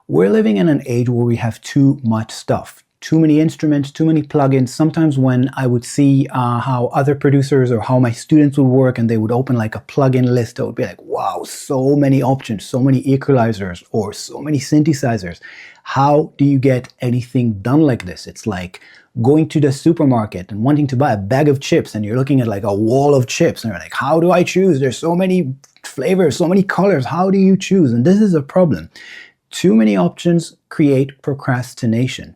We're living in an age where we have too much stuff, too many instruments, too many plugins. Sometimes when I would see how other producers or how my students would work and they would open like a plugin list, I would be like, wow, so many options, so many equalizers or so many synthesizers. How do you get anything done like this? It's like going to the supermarket and wanting to buy a bag of chips and you're looking at like a wall of chips and you're like, how do I choose? There's so many flavors, so many colors. How do you choose? And this is a problem. Too many options create procrastination.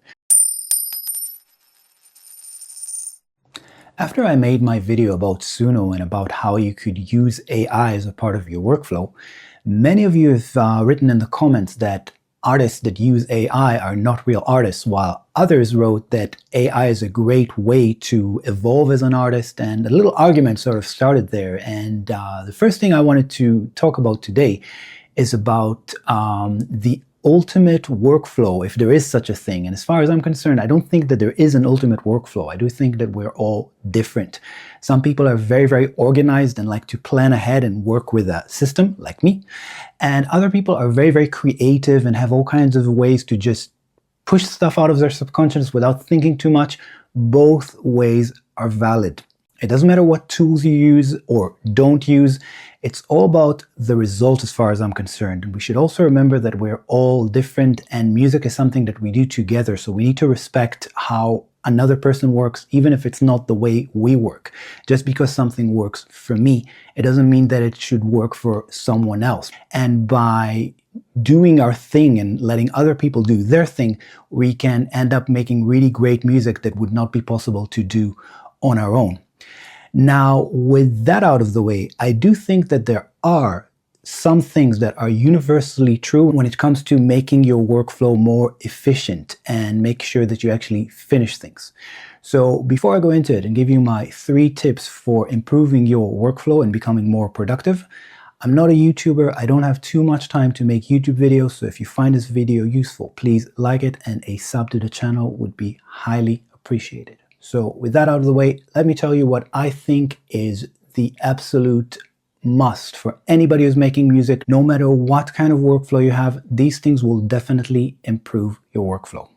After I made my video about Suno and about how you could use AI as a part of your workflow, many of you have written in the comments that artists that use AI are not real artists, while others wrote that AI is a great way to evolve as an artist, and a little argument sort of started there. And the first thing I wanted to talk about today is about the ultimate workflow, if there is such a thing. And as far as I'm concerned, I don't think that there is an ultimate workflow. I do think that we're all different. Some people are very, very organized and like to plan ahead and work with a system, like me. And other people are very, very creative and have all kinds of ways to just push stuff out of their subconscious without thinking too much. Both ways are valid. It doesn't matter what tools you use or don't use. It's all about the result as far as I'm concerned. And we should also remember that we're all different and music is something that we do together. So we need to respect how another person works, even if it's not the way we work. Just because something works for me, it doesn't mean that it should work for someone else. And by doing our thing and letting other people do their thing, we can end up making really great music that would not be possible to do on our own. Now, with that out of the way, I do think that there are some things that are universally true when it comes to making your workflow more efficient and make sure that you actually finish things. So before I go into it and give you my 3 tips for improving your workflow and becoming more productive, I'm not a YouTuber. I don't have too much time to make YouTube videos. So if you find this video useful, please like it, and a sub to the channel would be highly appreciated. So with that out of the way, let me tell you what I think is the absolute must for anybody who's making music. No matter what kind of workflow you have, these things will definitely improve your workflow.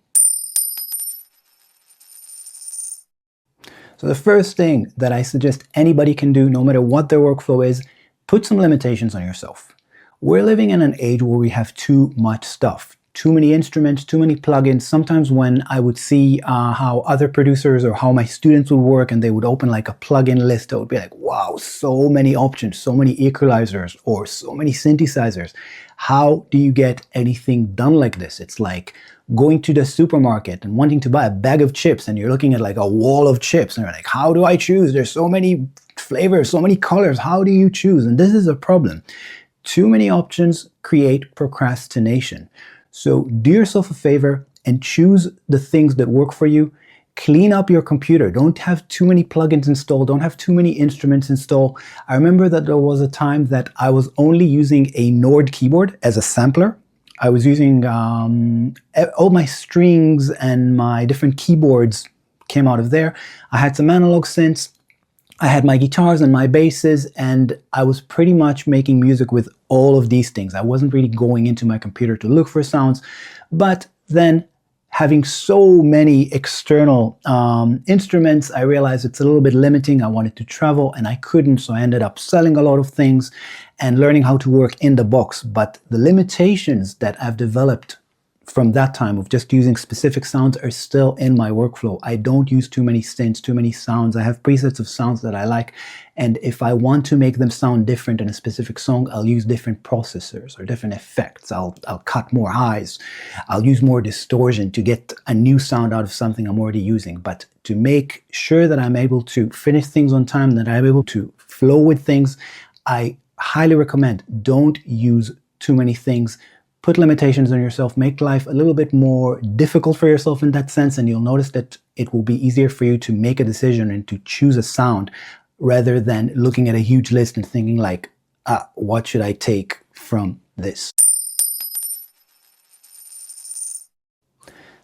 So the first thing that I suggest anybody can do, no matter what their workflow is, put some limitations on yourself. We're living in an age where we have too much stuff. Too many instruments, too many plugins. Sometimes when I would see how other producers or how my students would work and they would open like a plugin list, I would be like, wow, so many options, so many equalizers or so many synthesizers. How do you get anything done like this? It's like going to the supermarket and wanting to buy a bag of chips and you're looking at like a wall of chips and you're like, how do I choose? There's so many flavors, so many colors. How do you choose? And this is a problem. Too many options create procrastination. So do yourself a favor and choose the things that work for you. Clean up your computer. Don't have too many plugins installed. Don't have too many instruments installed. I remember that there was a time that I was only using a Nord keyboard as a sampler. I was using all my strings and my different keyboards came out of there. I had some analog synths. I had my guitars and my basses, and I was pretty much making music with all of these things. I wasn't really going into my computer to look for sounds, but then having so many external instruments, I realized it's a little bit limiting. I wanted to travel and I couldn't, so I ended up selling a lot of things and learning how to work in the box. But the limitations that I've developed from that time of just using specific sounds are still in my workflow. I don't use too many synths, too many sounds. I have presets of sounds that I like, and if I want to make them sound different in a specific song, I'll use different processors or different effects. I'll cut more highs. I'll use more distortion to get a new sound out of something I'm already using. But to make sure that I'm able to finish things on time, that I'm able to flow with things, I highly recommend don't use too many things. Put limitations on yourself, make life a little bit more difficult for yourself in that sense, and you'll notice that it will be easier for you to make a decision and to choose a sound rather than looking at a huge list and thinking like, what should I take from this?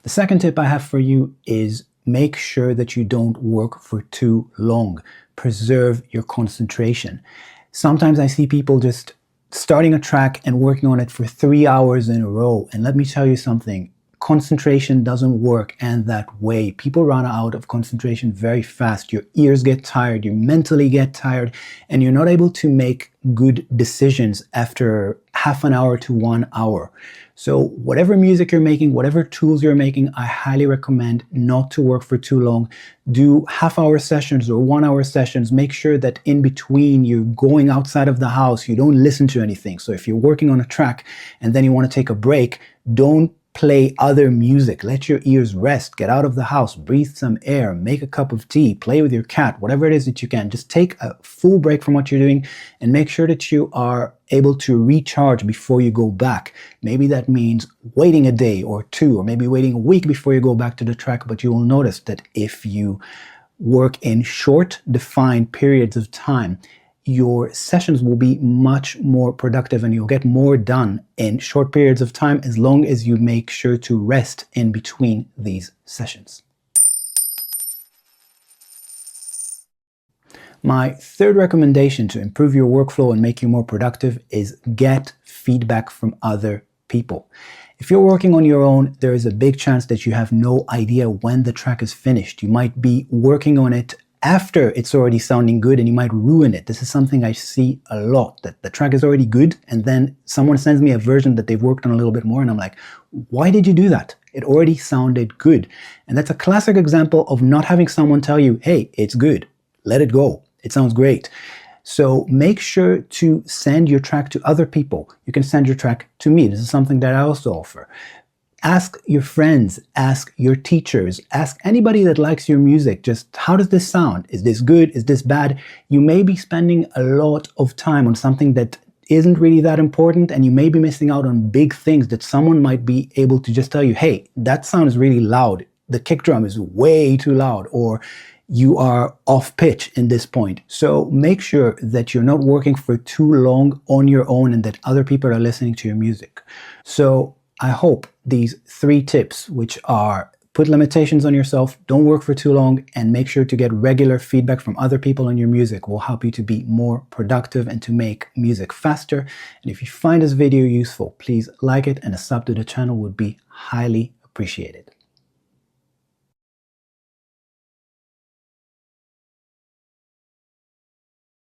The second tip I have for you is make sure that you don't work for too long. Preserve your concentration. Sometimes I see people just starting a track and working on it for 3 hours in a row. And let me tell you something, concentration doesn't work and that way. People run out of concentration very fast. Your ears get tired, you mentally get tired, and you're not able to make good decisions after half an hour to 1 hour. So whatever music you're making, whatever tools you're making, I highly recommend not to work for too long. Do half-hour sessions or 1 hour sessions. Make sure that in between you're going outside of the house, you don't listen to anything. So if you're working on a track and then you want to take a break, don't play other music. Let your ears rest. Get out of the house, breathe some air, make a cup of tea, play with your cat, whatever it is that you can. Just take a full break from what you're doing and make sure that you are able to recharge before you go back. Maybe that means waiting a day or two, or maybe waiting a week before you go back to the track. But you will notice that if you work in short, defined periods of time, your sessions will be much more productive and you'll get more done in short periods of time as long as you make sure to rest in between these sessions. My third recommendation to improve your workflow and make you more productive is get feedback from other people. If you're working on your own, there is a big chance that you have no idea when the track is finished. You might be working on it after it's already sounding good and you might ruin it. This is something I see a lot, that the track is already good and then someone sends me a version that they've worked on a little bit more and I'm like, why did you do that? It already sounded good. And that's a classic example of not having someone tell you, hey, it's good, let it go, it sounds great. So make sure to send your track to other people. You can send your track to me. This is something that I also offer. Ask your friends, ask your teachers, ask anybody that likes your music, just how does this sound? Is this good? Is this bad? You may be spending a lot of time on something that isn't really that important and you may be missing out on big things that someone might be able to just tell you, hey, that sound is really loud. The kick drum is way too loud, or you are off pitch in this point. So make sure that you're not working for too long on your own and that other people are listening to your music. So I hope these 3 tips, which are put limitations on yourself, don't work for too long, and make sure to get regular feedback from other people on your music, will help you to be more productive and to make music faster. And if you find this video useful, please like it, and a sub to the channel would be highly appreciated.